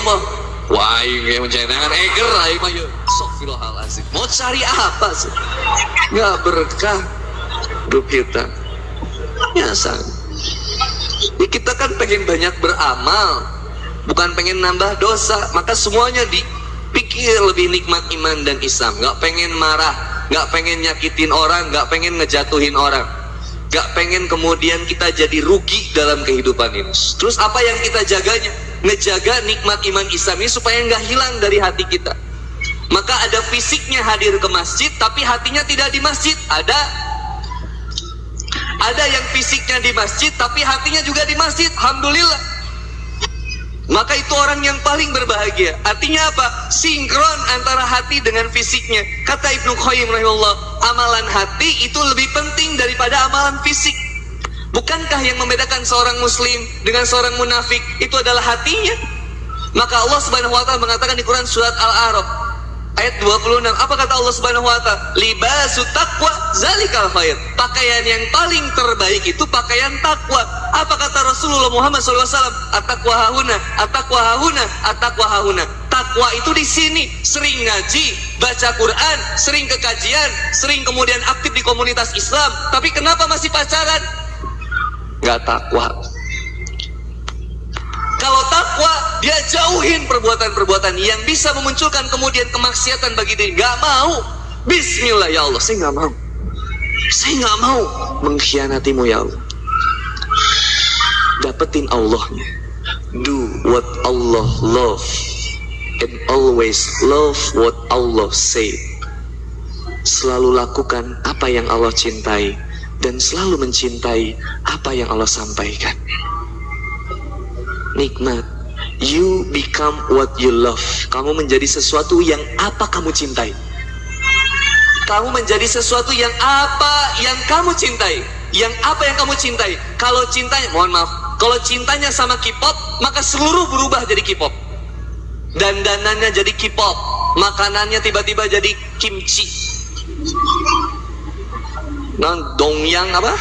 mah wah kayak mencenangan eger aing mah yeuh astagfirullahalazim. Mau cari apa sih? Enggak berkah hidup kita. Biasa. Ya, kita kan pengen banyak beramal, bukan pengen nambah dosa. Maka semuanya dipikir lebih nikmat iman dan Islam. Gak pengen marah, gak pengen nyakitin orang, gak pengen ngejatuhin orang, gak pengen kemudian kita jadi rugi dalam kehidupan ini. Terus apa yang kita jaganya? Ngejaga nikmat iman Islam ini supaya gak hilang dari hati kita. Maka ada fisiknya hadir ke masjid, tapi hatinya tidak di masjid. Ada yang fisiknya di masjid tapi hatinya juga di masjid. Alhamdulillah. Maka itu orang yang paling berbahagia. Artinya apa? Sinkron antara hati dengan fisiknya. Kata Ibnu Qayyim rahimahullah, amalan hati itu lebih penting daripada amalan fisik. Bukankah yang membedakan seorang muslim dengan seorang munafik itu adalah hatinya? Maka Allah Subhanahu wa taala mengatakan di Quran surat Al-A'raf ayat 26, apa kata Allah Subhanahu wa taala? Libasut taqwa zalikal khair. Pakaian yang paling terbaik itu pakaian takwa. Apa kata Rasulullah Muhammad SAW? At-taqwa hahuna, at-taqwa hahuna, at-taqwa hahuna. Takwa itu di sini, sering ngaji, baca Quran, sering ke kajian, sering kemudian aktif di komunitas Islam. Tapi kenapa masih pacaran? Gak takwa. Kalau takwa, dia jauhin perbuatan-perbuatan yang bisa memunculkan kemudian kemaksiatan bagi diri. Gak mau. Bismillah ya Allah, saya gak mau. Saya gak mau mengkhianatimu ya Allah. Dapetin Allahnya. Do what Allah love and always love what Allah say. Selalu lakukan apa yang Allah cintai dan selalu mencintai apa yang Allah sampaikan. Nikmat. You become what you love. Kamu menjadi sesuatu yang apa kamu cintai. Kamu menjadi sesuatu yang apa yang kamu cintai. Yang apa yang kamu cintai. Kalau cintanya, mohon maaf, kalau cintanya sama K-pop, maka seluruh berubah jadi K-pop. Dandanannya jadi K-pop, makanannya tiba-tiba jadi kimchi. Dongyang apa?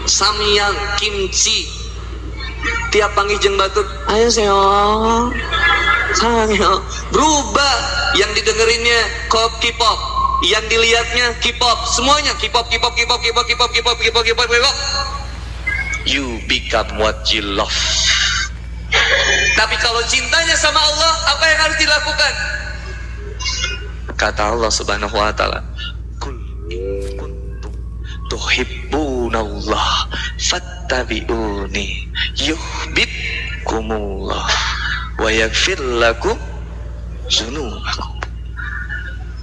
Samyang, kimchi. Tiap panggil jeung batur, ayo seyo, sayang, berubah. Yang didengerinnya K-pop, yang dilihatnya K-pop, semuanya K-pop. You become what you love. Tapi kalau cintanya sama Allah, apa yang harus dilakukan? Kata Allah Subhanahu wa taala, "Qul in kuntum tuhibbunallah fattabi'uni yuhibbukumullah wa yaghfir lakum dzunubakum."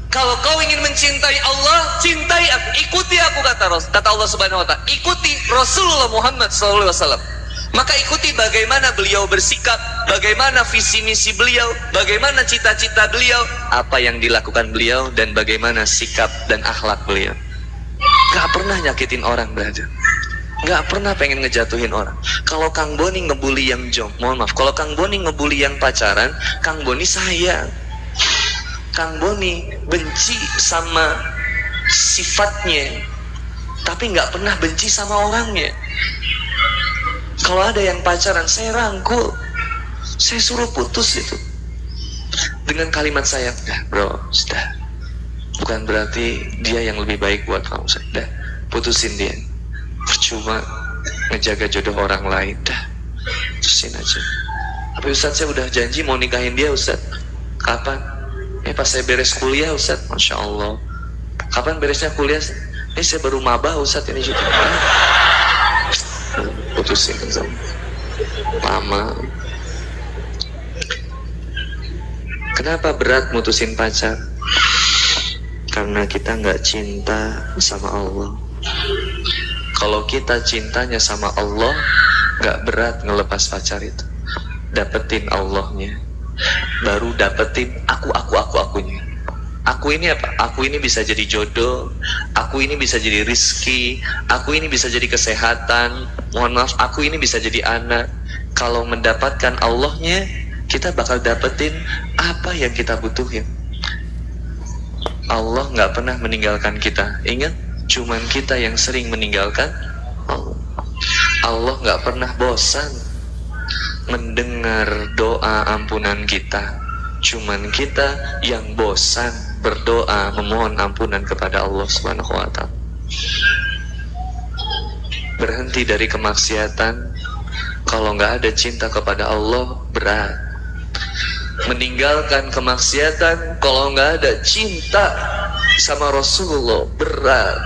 Kalau kau ingin mencintai Allah, cintai aku, ikuti aku, kata Allah Subhanahu wa taala. Ikuti Rasulullah Muhammad SAW. Maka ikuti bagaimana beliau bersikap, bagaimana visi misi beliau, bagaimana cita-cita beliau, apa yang dilakukan beliau, dan bagaimana sikap dan akhlak beliau. Gak pernah nyakitin orang, brother. Gak pernah pengen ngejatuhin orang. Kalau Kang Boni ngebully yang mohon maaf, kalau Kang Boni ngebully yang pacaran, Kang Boni sayang. Kang Boni benci sama sifatnya, tapi gak pernah benci sama orangnya. Kalau ada yang pacaran, saya rangkul, saya suruh putus itu dengan kalimat saya, "Dah bro, sudah, bukan berarti dia yang lebih baik buat kamu, sudah, putusin dia, percuma ngejaga jodoh orang lain, dah, putusin aja." Tapi Ustadz, saya udah janji mau nikahin dia, Ustadz. Kapan? Pas saya beres kuliah, Ustadz. Masya Allah. Kapan beresnya kuliah? Saya baru maba, Ustadz, ini juga. Putusin sama lama. Kenapa berat mutusin pacar? Karena kita nggak cinta sama Allah. Kalau kita cintanya sama Allah, nggak berat ngelepas pacar itu. Dapetin Allahnya, baru dapetin akunya. Aku ini apa? Aku ini bisa jadi jodoh, aku ini bisa jadi rizki, aku ini bisa jadi kesehatan, mohon maaf, aku ini bisa jadi anak. Kalau mendapatkan Allahnya, kita bakal dapetin apa yang kita butuhin. Allah nggak pernah meninggalkan kita. Ingat, cuman kita yang sering meninggalkan Allah. Allah nggak pernah bosan. mendengar doa ampunan kita. Cuman kita yang bosan berdoa memohon ampunan kepada Allah Subhanahu wa Ta'ala. Berhenti dari kemaksiatan kalau nggak ada cinta kepada Allah berat. Meninggalkan kemaksiatan kalau nggak ada cinta sama Rasulullah berat.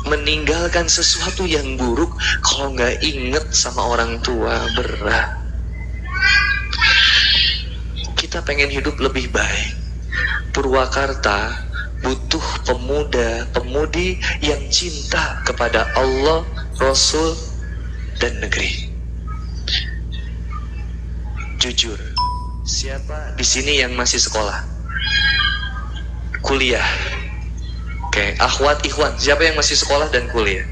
Meninggalkan sesuatu yang buruk kalau nggak inget sama orang tua berat. Kita pengen hidup lebih baik. Purwakarta butuh pemuda-pemudi yang cinta kepada Allah, Rasul, dan negeri. Jujur, siapa di sini yang masih sekolah? Kuliah? Oke, akhwat, ikhwan, siapa yang masih sekolah dan kuliah?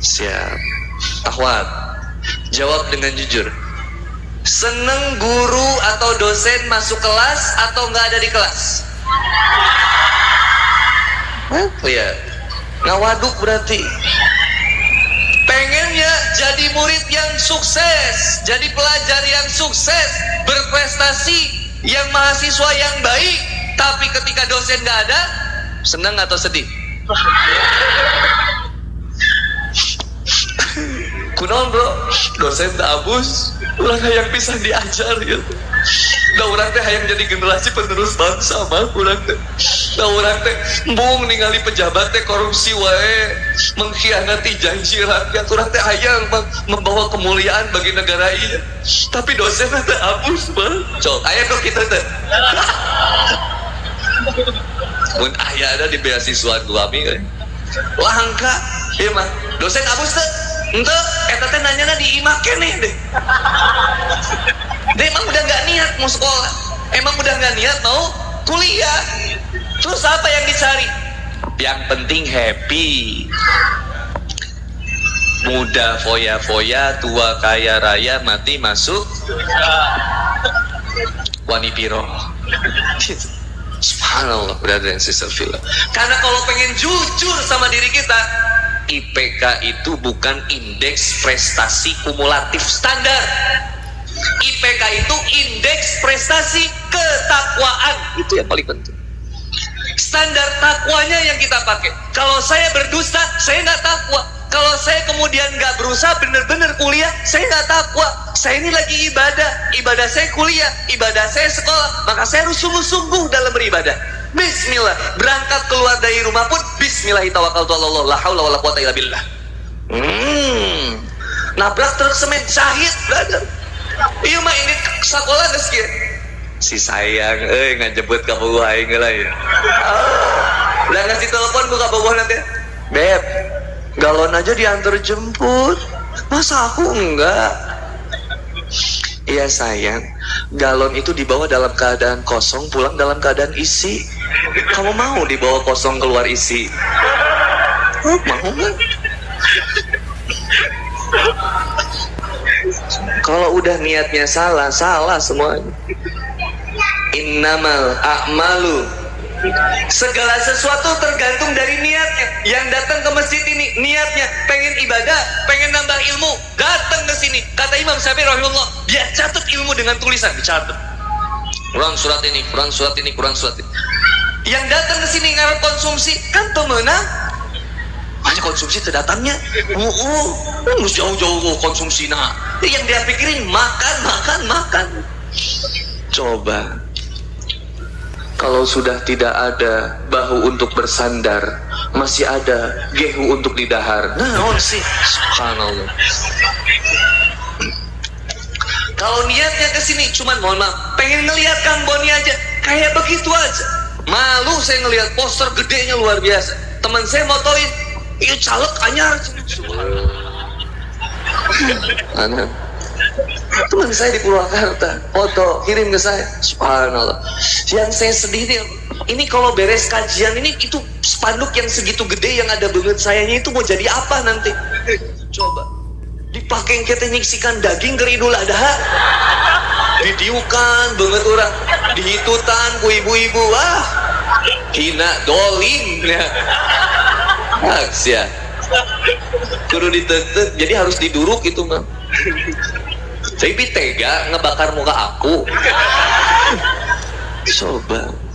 Siap. Akhwat, jawab dengan jujur. Seneng guru atau dosen masuk kelas atau nggak ada di kelas? Ya, ngawaduk berarti. Pengennya jadi murid yang sukses, jadi pelajar yang sukses, berprestasi, yang mahasiswa yang baik. Tapi ketika dosen nggak ada, senang atau sedih? Kunaon bro, dosen tak abus, ulah yang bisa diajar gitu. Da urang teh hayang jadi generasi penerus bangsa mah urang teh. Da urang teh embung ningali pejabat teh korupsi wae, mengkhianati janji rakyat. Urang teh hayang membawa kemuliaan bagi negara ieu. Tapi dosen teh abus mah. Cok, aya kok kita teh. Mun aya ada di beasiswa kami kan. Langka, ieu mah. Dosen abus teh. Ente, eta teh nanyana di imah keneh deh. Dia emang udah gak niat mau sekolah, emang udah gak niat mau kuliah. Terus apa yang dicari? Yang penting happy. Muda foya-foya, tua kaya raya, mati masuk wani piro. Subhanallah, brother and sister fillah. Karena kalau pengen jujur sama diri kita, IPK itu bukan indeks prestasi kumulatif standar. IPK itu indeks prestasi ketakwaan. Itu yang paling penting. Standar takwanya yang kita pakai. Kalau saya berdusta, saya nggak takwa. Kalau saya kemudian nggak berusaha bener-bener kuliah, saya nggak takwa. Saya ini lagi ibadah saya kuliah, ibadah saya sekolah. Maka saya harus sungguh-sungguh dalam beribadah. Bismillah, berangkat keluar dari rumah pun Bismillahirrahmanirrahim, la haula wala quwata illa billah. Nabrak truk semen, syahid brother. Iya mah ini sekolah geus kieu. Si sayang ngajebut ka bogoh aing lah ya. Lah ngasih telepon ku ka bogoh nanti. Beb, galon aja diantar jemput. Masa aku enggak? Iya sayang, galon itu dibawa dalam keadaan kosong, pulang dalam keadaan isi. Kamu mau dibawa kosong keluar isi? Mau nggak? Kalau udah niatnya salah, salah semuanya. Innamal a'malu, segala sesuatu tergantung dari niatnya. Yang datang ke masjid ini niatnya pengen ibadah, pengen nambah ilmu, datang ke sini. Kata Imam Syafi'i rahimahullah, dia catat ilmu dengan tulisan, dicatat. Kurang surat ini, kurang surat ini, kurang surat ini. Yang datang ke sini ngarep konsumsi kan temenang. Hanya konsumsi terdatangnya. Harus jauh-jauh konsumsi nah. Yang dia pikirin makan. Coba. Kalau sudah tidak ada bahu untuk bersandar, masih ada gehu untuk didahar. Nah, sih, subhanallah. Kalau niatnya ke sini cuman mohon maaf, pengen ngelihat Kang Boni aja, kayak begitu aja. Malu saya ngelihat poster gedenya luar biasa. Teman saya motoin, iya caleg anyar. Anak. Teman saya di Purwakarta, foto kirim ke saya. Subhanallah. Yang saya sedih nih, ini kalau beres kajian ini, itu spanduk yang segitu gede yang ada banget sayanya itu mau jadi apa nanti? Coba dipakai kita nyiksikan daging ke Idul Adha, didiukan banget orang, dihitutan ku ibu-ibu, hina dolim ya. Sia. Kudu dituntut, jadi harus diduruk itu mah. Tapi tega ngebakar muka aku. Coba.